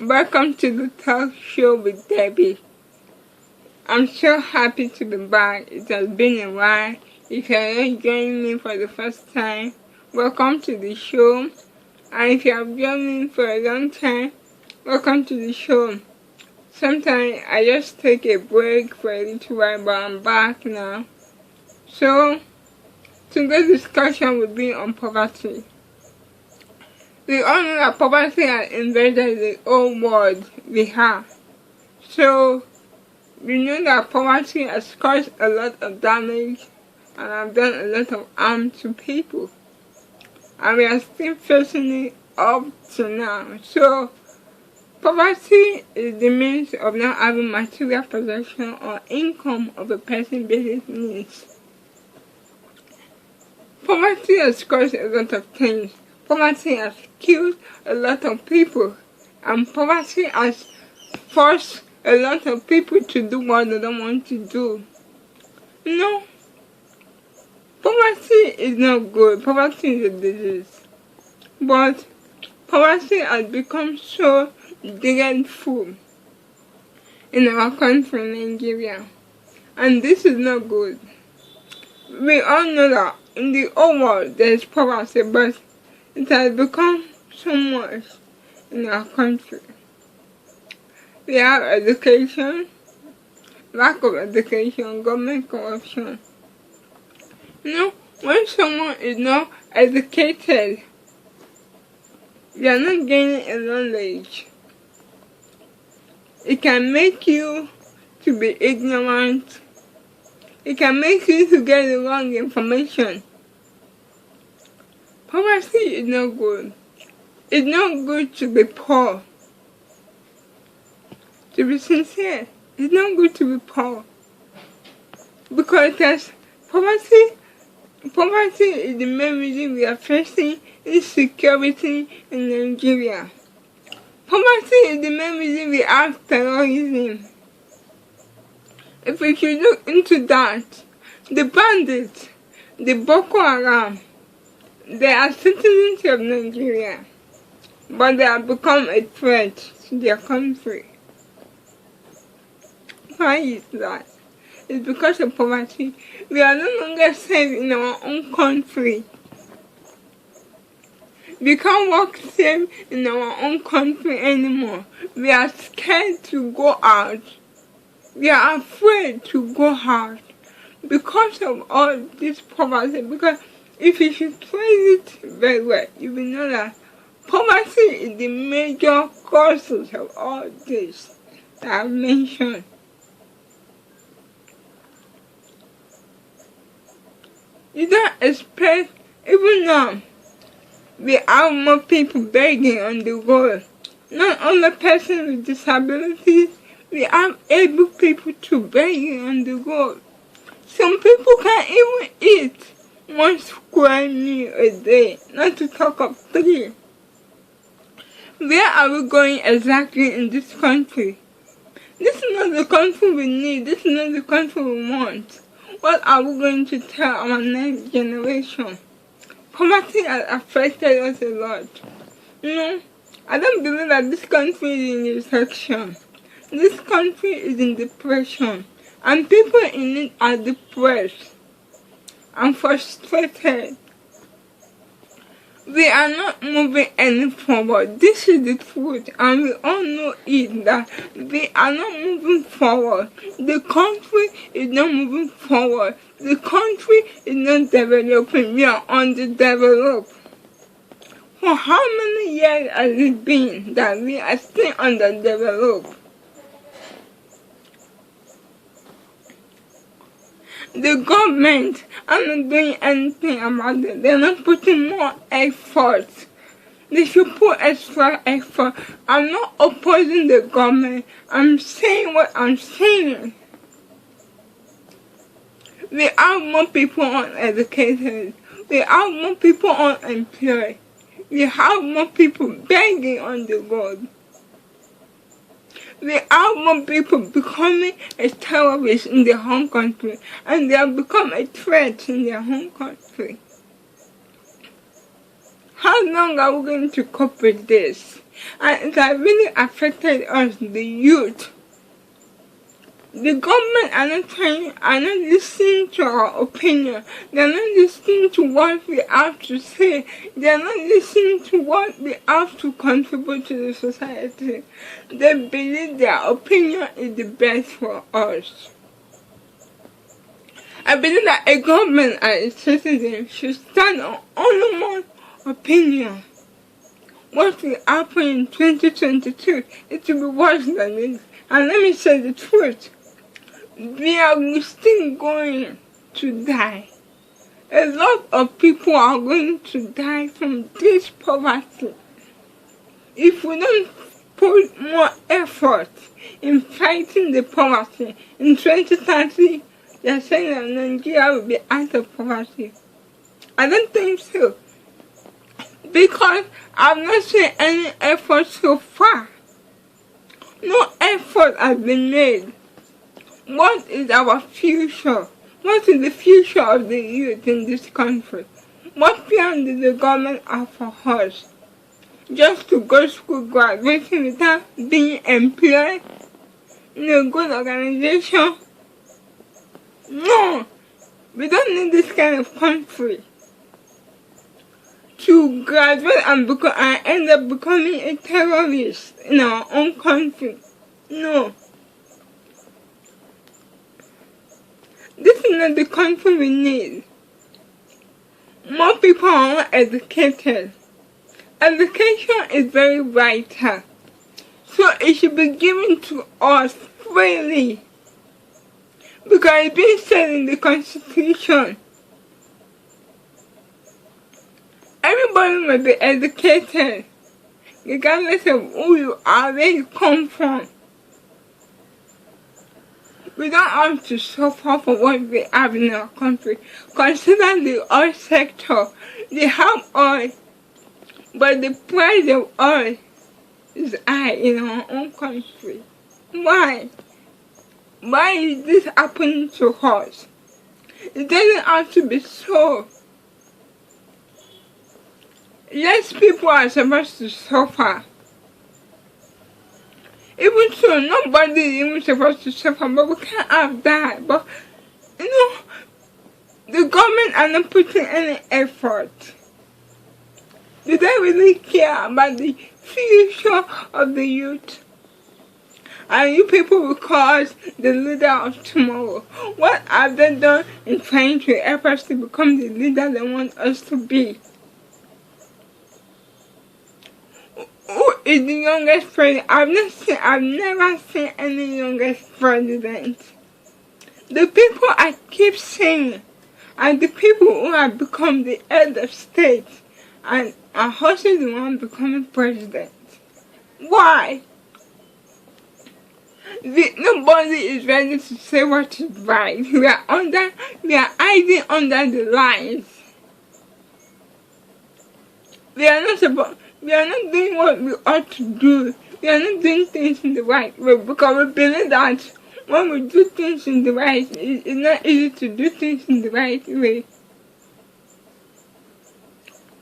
Welcome to the talk show with Debby. I'm so happy to be back. It has been a while. If you're not joining me for the first time, welcome to the show. And if you have joined me for a long time, welcome to the show. Sometimes I just take a break for a little while, but I'm back now. So, today's discussion will be on poverty. We all know that poverty has invaded the whole world we have. So, we know that poverty has caused a lot of damage and have done a lot of harm to people. And we are still facing it up to now. So, poverty is the means of not having material possession or income of a person's basic needs. Poverty has caused a lot of things. Poverty has killed a lot of people, and poverty has forced a lot of people to do what they don't want to do. Poverty is not good. Poverty is a disease. But poverty has become so dreadful in our country, Nigeria. And this is not good. We all know that in the whole world there is poverty, but it has become so much in our country. We have education, lack of education, government corruption. When someone is not educated, they are not gaining a knowledge. It can make you to be ignorant. It can make you to get the wrong information. Poverty is not good. It's not good to be poor. To be sincere, it's not good to be poor. Because poverty is the main reason we are facing insecurity in Nigeria. Poverty is the main reason we have terrorism. If we should look into that, the bandits, the Boko Haram, they are citizens of Nigeria, but they have become a threat to their country. Why is that? It's because of poverty. We are no longer safe in our own country. We can't walk safe in our own country anymore. We are scared to go out. We are afraid to go out because of all this poverty. Because if you should trace it very well, you will know that poverty is the major causes of all this that I've mentioned. You don't expect, even now, we have more people begging on the road. Not only persons with disabilities, we have able people to beg on the road. Some people can't even eat 1 square meal a day, not to talk of 3. Where are we going exactly in this country? This is not the country we need. This is not the country we want. What are we going to tell our next generation? Poverty has affected us a lot. I don't believe that this country is in recession. This country is in depression. And people in it are depressed and frustrated. We are not moving any forward. This is the truth, and we all know it, that we are not moving forward. The country is not moving forward. The country is not developing. We are underdeveloped. For how many years has it been that we are still underdeveloped? The government are not doing anything about it. They're not putting more effort. They should put extra effort. I'm not opposing the government. I'm saying what I'm saying. We have more people uneducated. We have more people unemployed. We have more people begging on the road. We have more people becoming a terrorist in their home country, and they have become a threat in their home country. How long are we going to cope with this? and it has really affected us, the youth. The government are not listening to our opinion. They are not listening to what we have to say. They are not listening to what we have to contribute to the society. They believe their opinion is the best for us. I believe that a government and a citizen should stand on only one opinion. What will happen in 2022, it will be worse than this. And let me say the truth. We are still going to die. A lot of people are going to die from this poverty. If we don't put more effort in fighting the poverty, in 2030, they're saying that Nigeria will be out of poverty. I don't think so. Because I've not seen any effort so far. No effort has been made. What is our future? What is the future of the youth in this country? What plan does the government have for us? Just to go to school graduating without being employed in a good organization? No! We don't need this kind of country. To graduate and end up becoming a terrorist in our own country. No. This is not the country we need. More people are not educated. Education is very vital. So it should be given to us freely. Because it's been said in the Constitution. Everybody must be educated, regardless of who you are, where you come from. We don't have to suffer for what we have in our country. Consider the oil sector. They have oil, but the price of oil is high in our own country. Why? Why is this happening to us? It doesn't have to be so. Yes, people are supposed to suffer. Even so, nobody is even supposed to suffer, but we can't have that. But, the government are not putting any effort. Do they really care about the future of the youth? And you people will call us the leader of tomorrow. What have they done in trying to help us to become the leader they want us to be? Who is the youngest president? I've never seen any youngest president. The people I keep seeing are the people who have become the head of state and are also the one becoming president. Why? Nobody is ready to say what is right. We are hiding under the lines. We are not doing what we ought to do. We are not doing things in the right way because we believe that when we do things in the right, it's not easy to do things in the right way.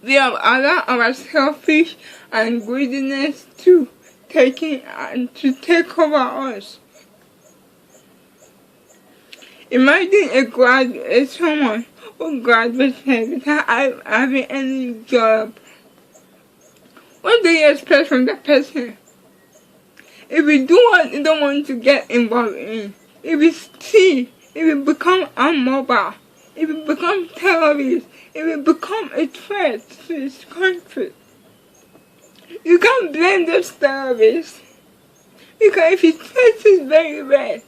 We have allowed our selfish and greediness to take over us. Imagine someone who graduated without having any job. What do you expect from that person? If we do what you don't want to get involved in, if we steal, if we become immobile, if we become terrorists, if we become a threat to this country, you can't blame those terrorists. Because if his face is very red,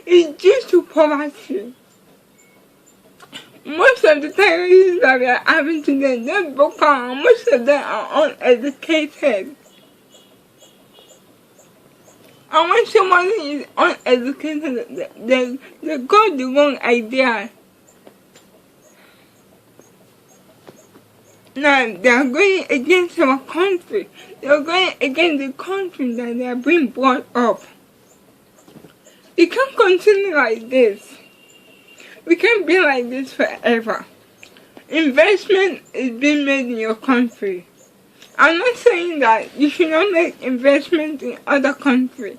it's due to poverty. Most of the terrorists that we are having today, they're broken. Most of them are uneducated. And when somebody is uneducated, they got the wrong idea. Now, they are going against our country. They are going against the country that they are being brought up. We can't continue like this. We can't be like this forever. Investment is being made in your country. I'm not saying that you should not make investment in other countries.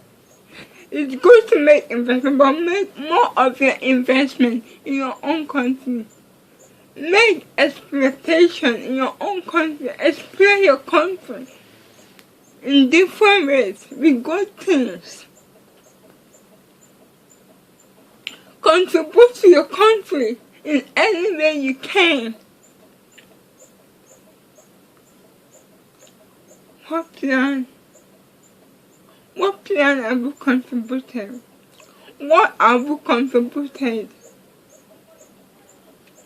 It's good to make investment, but make more of your investment in your own country. Make exploitation in your own country. Explore your country in different ways with good things. Contribute to your country in any way you can. What plan have you contributed? What have you contributed?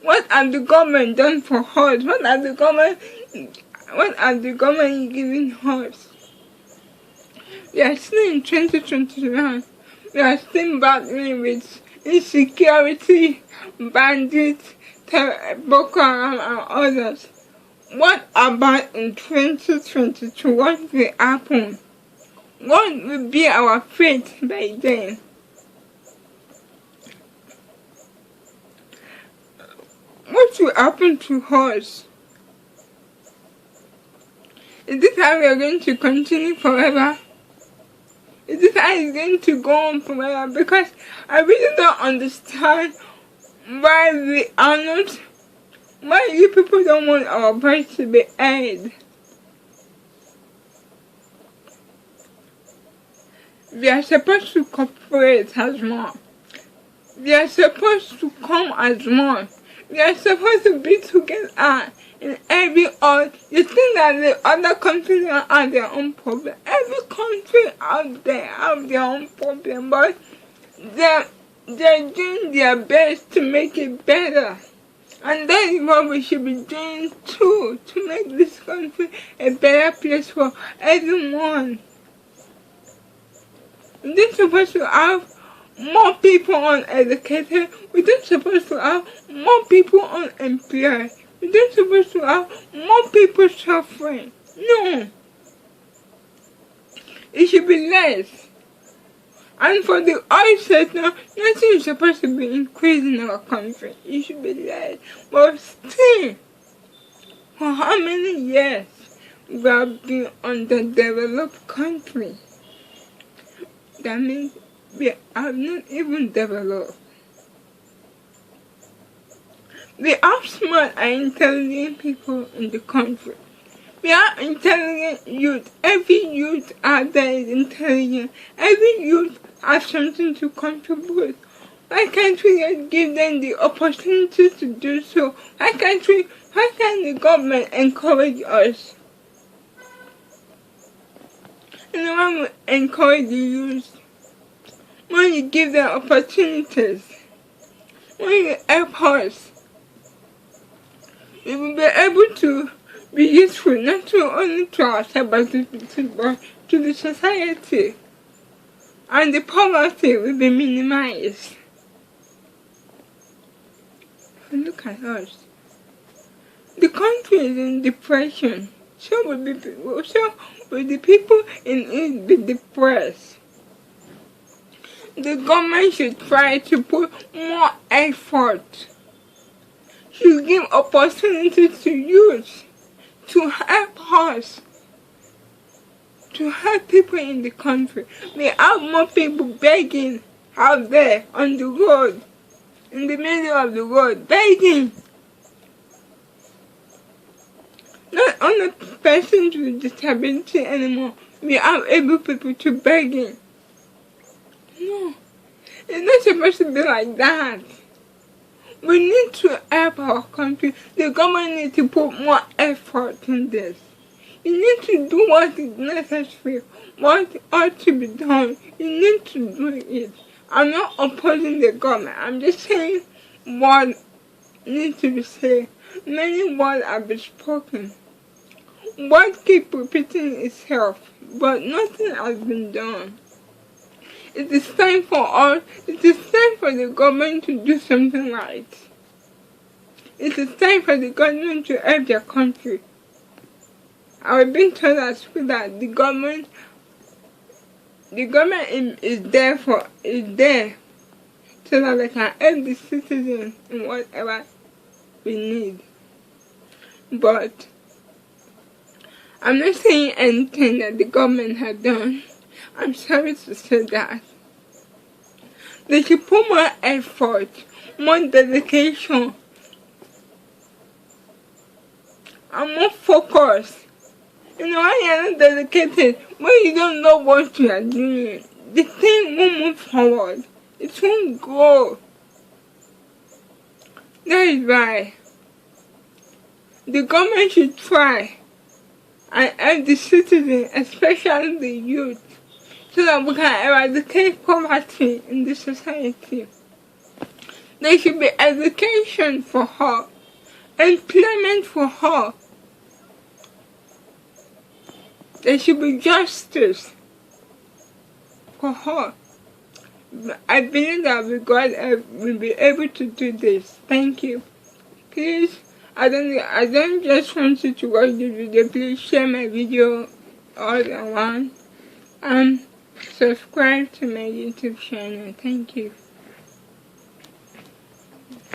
What have the government done for us? What have the government giving us? We are still in 2021. We are still battling with insecurity, bandits, Boko Haram and others. What about in 2022? What will happen? What will be our fate by then? What will happen to us? Is this how we are going to continue forever? Is this how it's going to go on forever? Because I really don't understand why you people don't want our voice to be heard. We are supposed to cooperate as one. We are supposed to come as one. We are supposed to be together in every all. You think that the other countries have their own problem. Every country out there have their own problem, but they're doing their best to make it better. And that is what we should be doing too, to make this country a better place for everyone. We're not supposed to have more people uneducated. We're not supposed to have more people unemployed. We're not supposed to have more people suffering. No. It should be less. And for the oil sector, nothing is supposed to be increased in our country. It should be less. But still, for how many years we have been underdeveloped country? That means we have not even developed. We have smart and intelligent people in the country. We are intelligent youth. Every youth out there is intelligent. Every youth has something to contribute. Why can't we just give them the opportunity to do so? Why can the government encourage us? You know, when we encourage the youth, when you give them opportunities, when you help us, we will be able to be useful not only to ourselves but to the society, and the poverty will be minimized. Look at us. The country is in depression. So will the people in it be depressed. The government should try to put more effort to give opportunities to youth, to help us, to help people in the country. We have more people begging out there on the road, in the middle of the road, begging. Not only persons with disability anymore, we have able people to begging. No, it's not supposed to be like that. We need to help our country. The government needs to put more effort in this. You need to do what is necessary, what ought to be done. You need to do it. I'm not opposing the government. I'm just saying what needs to be said. Many words have been spoken. What keeps repeating itself, but nothing has been done. It is time for us, it is time for the government to do something right. It is time for the government to help their country. I was being told at school that the government is there so that they can help the citizens in whatever we need. But I'm not saying anything that the government has done. I'm sorry to say that. They should put more effort, more dedication, and more focus. When you're not dedicated, when you don't know what you are doing, the thing won't move forward. It won't grow. That is why the government should try and help the citizens, especially the youth, so that we can eradicate poverty in the society. There should be education for her, employment for her. There should be justice for her. I believe that with God will be able to do this. Thank you. Please, I don't just want you to watch the video. Please share my video all around and subscribe to my YouTube channel. Thank you.